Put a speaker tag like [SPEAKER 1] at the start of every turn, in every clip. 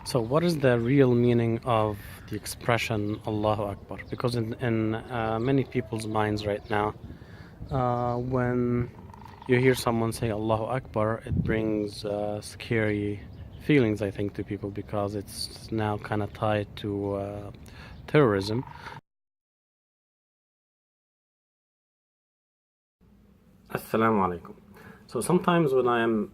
[SPEAKER 1] So, what is the real meaning of the expression Allahu Akbar? Because in many people's minds right now, when you hear someone say Allahu Akbar, it brings scary feelings, I think, to people because it's now kind of tied to terrorism. Assalamu alaikum. So sometimes when I am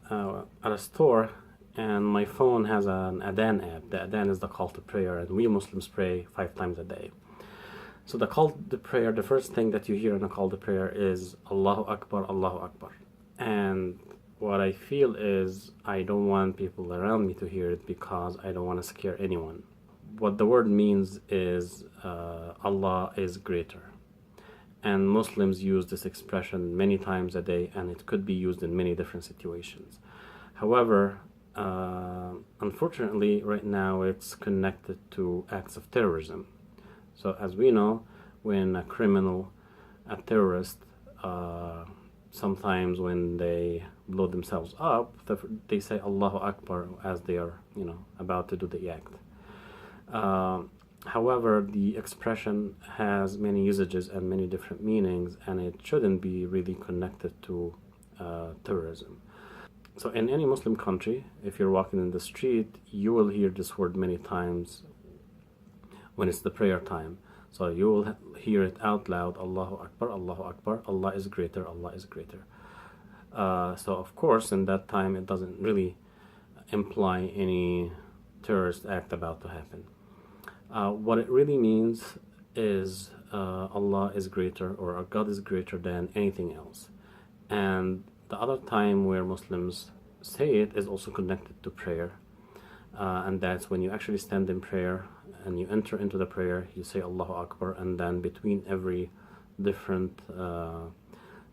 [SPEAKER 1] at a store and my phone has an adhan app, the adhan is the call to prayer, and we Muslims pray 5 times a day. So the call to prayer, the first thing that you hear in a call to prayer is Allahu Akbar, Allahu Akbar. And what I feel is I don't want people around me to hear it because I don't want to scare anyone. What the word means is Allah is greater. And Muslims use this expression many times a day, and it could be used in many different situations. However, unfortunately, right now it's connected to acts of terrorism. So as we know, when a criminal, a terrorist, sometimes when they blow themselves up, they say Allahu Akbar as they are, about to do the act. However, the expression has many usages and many different meanings, and it shouldn't be really connected to terrorism. So in any Muslim country, if you're walking in the street, you will hear this word many times when it's the prayer time. So you will hear it out loud, Allahu Akbar, Allahu Akbar, Allah is greater, Allah is greater. So of course, in that time, it doesn't really imply any terrorist act about to happen. What it really means is Allah is greater, or God is greater than anything else. And the other time where Muslims say it is also connected to prayer. And that's when you actually stand in prayer and you enter into the prayer, you say Allahu Akbar, and then between every different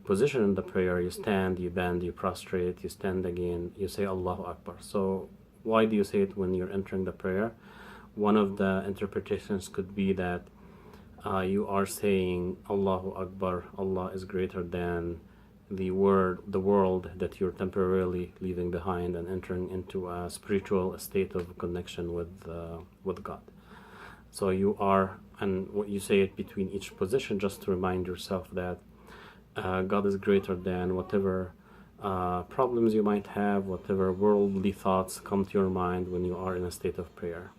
[SPEAKER 1] position in the prayer, you stand, you bend, you prostrate, you stand again, you say Allahu Akbar. So why do you say it when you're entering the prayer? One of the interpretations could be that you are saying Allahu Akbar, Allah is greater than the world that you're temporarily leaving behind and entering into a spiritual state of connection with God. So you are, and what you say it between each position just to remind yourself that God is greater than whatever problems you might have, whatever worldly thoughts come to your mind when you are in a state of prayer.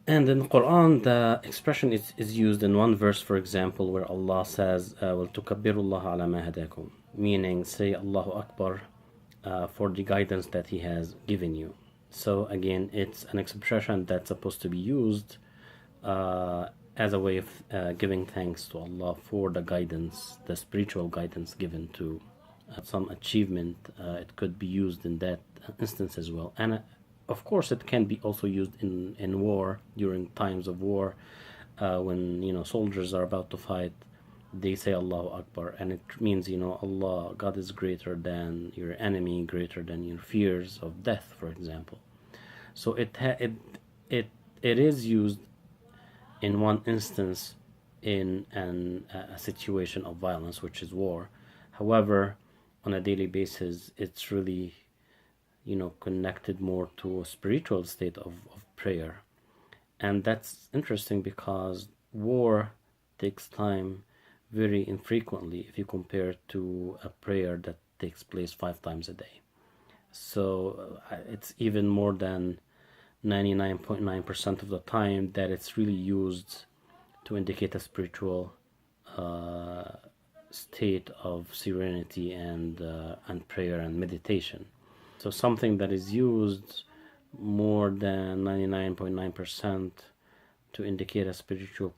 [SPEAKER 1] And in the Quran, the expression is used in one verse, for example, where Allah says, وَلْتُكَبِّرُ اللَّهَ عَلَى مَا هَدَاكُمْ, meaning say Allahu Akbar for the guidance that He has given you. So again, it's an expression that's supposed to be used as a way of giving thanks to Allah for the guidance, the spiritual guidance given to some achievement. It could be used in that instance as well. And of course, it can be also used in war, during times of war, when soldiers are about to fight. They say Allahu Akbar, and it means Allah, God is greater than your enemy, greater than your fears of death, for example. So it is used in one instance in a situation of violence, which is war. However, on a daily basis, it's really connected more to a spiritual state of prayer. And that's interesting because war takes time very infrequently if you compare it to a prayer that takes place 5 times a day. So it's even more than 99.9% of the time that it's really used to indicate a spiritual state of serenity and prayer and meditation. So something that is used more than 99.9% to indicate a spiritual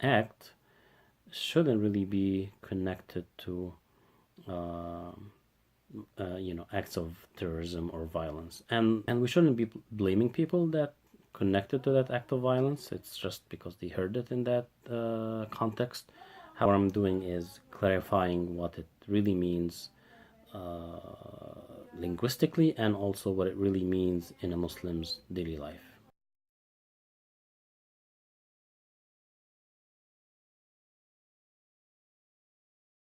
[SPEAKER 1] act shouldn't really be connected to acts of terrorism or violence. And we shouldn't be blaming people that connected to that act of violence. It's just because they heard it in that context. What I'm doing is clarifying what it really means linguistically, and also what it really means in a Muslim's daily life.